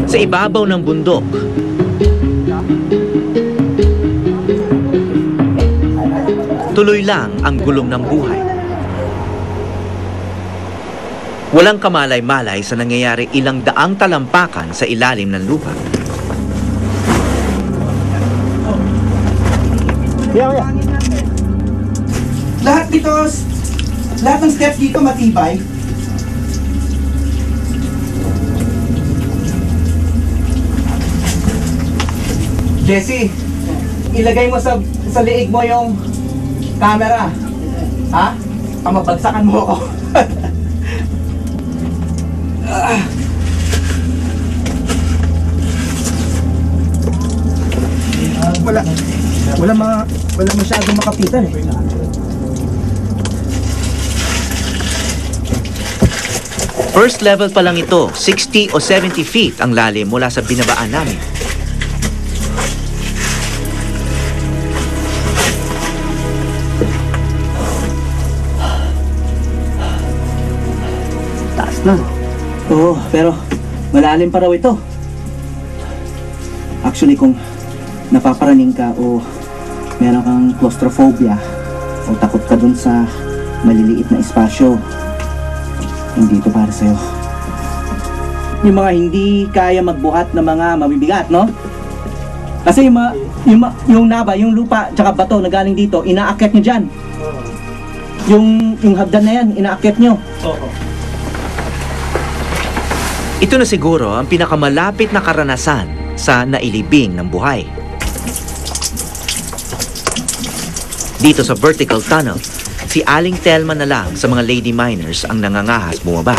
Sa ibabaw ng bundok, tuloy lang ang gulong ng buhay. Walang kamalay-malay sa nangyayari ilang daang talampakan sa ilalim ng lupa. Lahat ng steps dito matibay. Jesse, ilagay mo sa liig mo yung camera. Ha? Pamabagsakan mo ako. Wala masyadong makapitan eh. First level pa lang ito, 60 o 70 feet ang lalim mula sa binabaan namin. Taas na. Oo, pero malalim pa raw ito. Actually, kung napaparaning ka o meron kang claustrophobia o takot ka dun sa maliliit na espasyo, hindi ito para sa'yo. Yung mga hindi kaya magbuhat ng mga mabibigat, no? Kasi yung naba, yung lupa, tsaka bato na galing dito, inaakyat nyo dyan. Yung hagdan na yan, inaakyat nyo. Ito na siguro ang pinakamalapit na karanasan sa nailibing ng buhay. Dito sa vertical tunnel, si Aling Telma na lang sa mga lady miners ang nangangahas bumaba.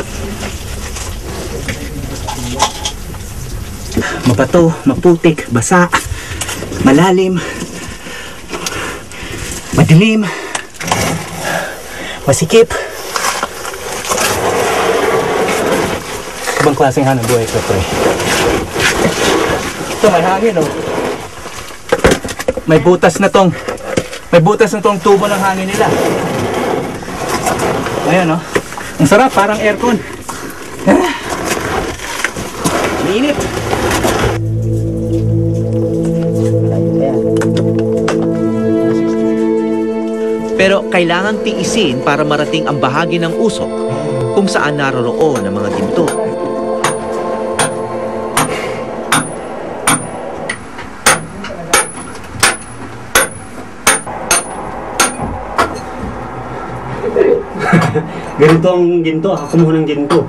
Mabato, maputik, basa, malalim, madilim, masikip. Ibang klaseng hanap buhay ito, pre. Ito, may hangin, oh. May butas na tong tubo ng hangin nila. Ayan, oh. Ang sarap, parang aircon. Mainit. Pero kailangang tiisin para marating ang bahagi ng usok kung saan naroroon ang mga ginto. Ganito ang ginto, kumuha ng ginto.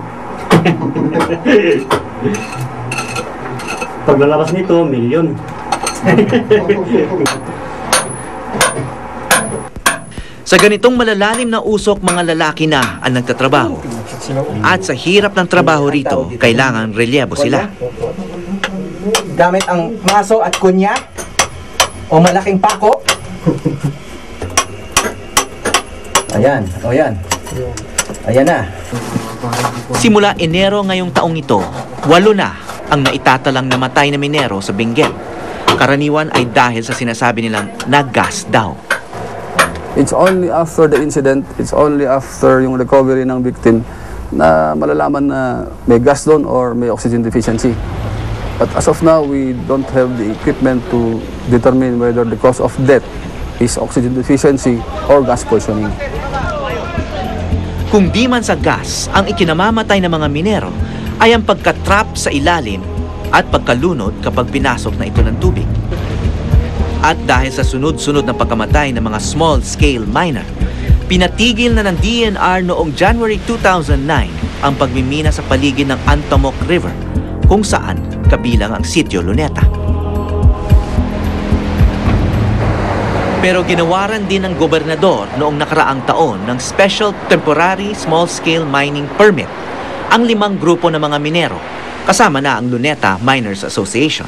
Paglalabas nito, milyon. Sa ganitong malalalim na usok, mga lalaki na ang nagtatrabaho. At sa hirap ng trabaho rito, kailangan relyebo sila. Gamit ang maso at kunya o malaking pako. Ayan, o yan. Ayan na. Simula Enero ngayong taong ito, 8 na ang naitatalang namatay na minero sa Benguet. Karaniwan ay dahil sa sinasabi nilang nag-gas daw. It's only after the incident, it's only after yung recovery ng victim na malalaman na may gas doon or may oxygen deficiency. But as of now, we don't have the equipment to determine whether the cause of death is oxygen deficiency or gas poisoning. Kung di man sa gas ang ikinamamatay ng mga minero, ay ang pagkatrap sa ilalim at pagkalunod kapag pinasok na ito ng tubig. At dahil sa sunod-sunod na pagkamatay ng mga small-scale miner, pinatigil na ng DNR noong January 2009 ang pagmimina sa paligid ng Antamok River, kung saan kabilang ang Sitio Luneta. Pero ginawaran din ng gobernador noong nakaraang taon ng Special Temporary Small-Scale Mining Permit ang 5 grupo ng mga minero, kasama na ang Luneta Miners Association.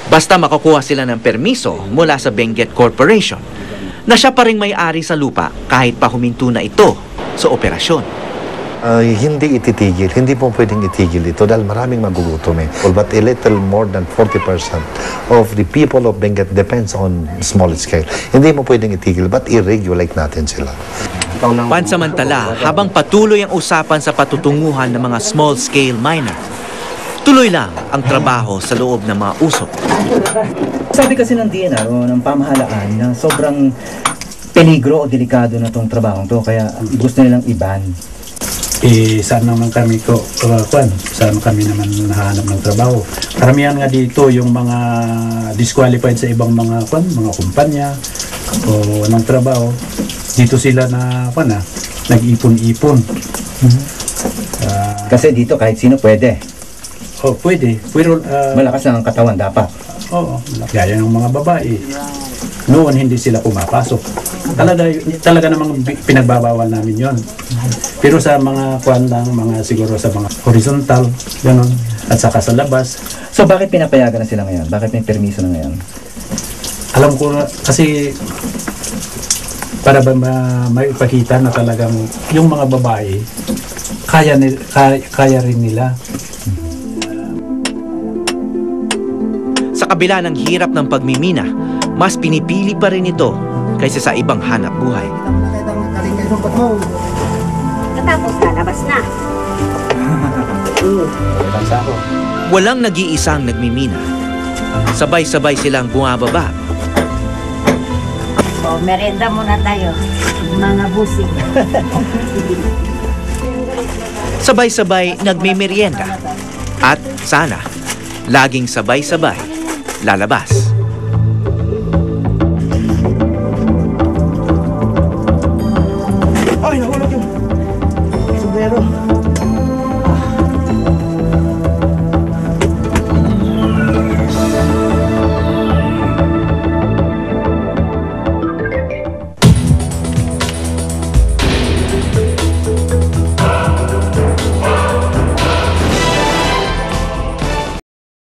Basta makakuha sila ng permiso mula sa Benguet Corporation, na siya pa rin may-ari sa lupa kahit pa huminto na ito sa operasyon. Hindi ititigil, hindi po pwedeng itigil ito dahil maraming magugutom eh. But a little more than 40% of the people of Benguet depends on small scale. Hindi mo pwedeng itigil, but i-regulate natin sila. Pansamantala, habang patuloy ang usapan sa patutunguhan ng mga small-scale miner, tuloy lang ang trabaho sa loob ng mga usok. Sabi kasi ng DNR o ng pamahalaan na sobrang peligro o delikado na tong trabaho to, kaya gusto nilang i-ban. Saan naman kami saan kami naman nahanap ng trabaho. Karamihan nga dito yung mga disqualified sa ibang mga kumpanya o ng trabaho. Dito sila nag-ipon-ipon. Kasi dito kahit sino pwede. Pwede. Pero Malakas lang ang katawan dapat. oo, gaya ng mga babae. Noon hindi sila pumapasok. Talaga namang pinagbabawal namin 'yon. Pero sa mga mga siguro sa mga horizontal, gano'n, at saka sa labas. So bakit pinapayagan na sila ngayon? Bakit may permiso na ngayon? Alam ko na, kasi para ba maipakita na talagang yung mga babae kaya rin nila. Sa kabila ng hirap ng pagmimina, mas pinipili pa rin ito kaysa sa ibang hanap buhay. Katapos lalabas na. Walang nag-iisang nagmimina. Sabay-sabay silang bumababa. O, merenda muna tayo. Mga busing. Sabay-sabay nagmimerienda. At sana, laging sabay-sabay lalabas.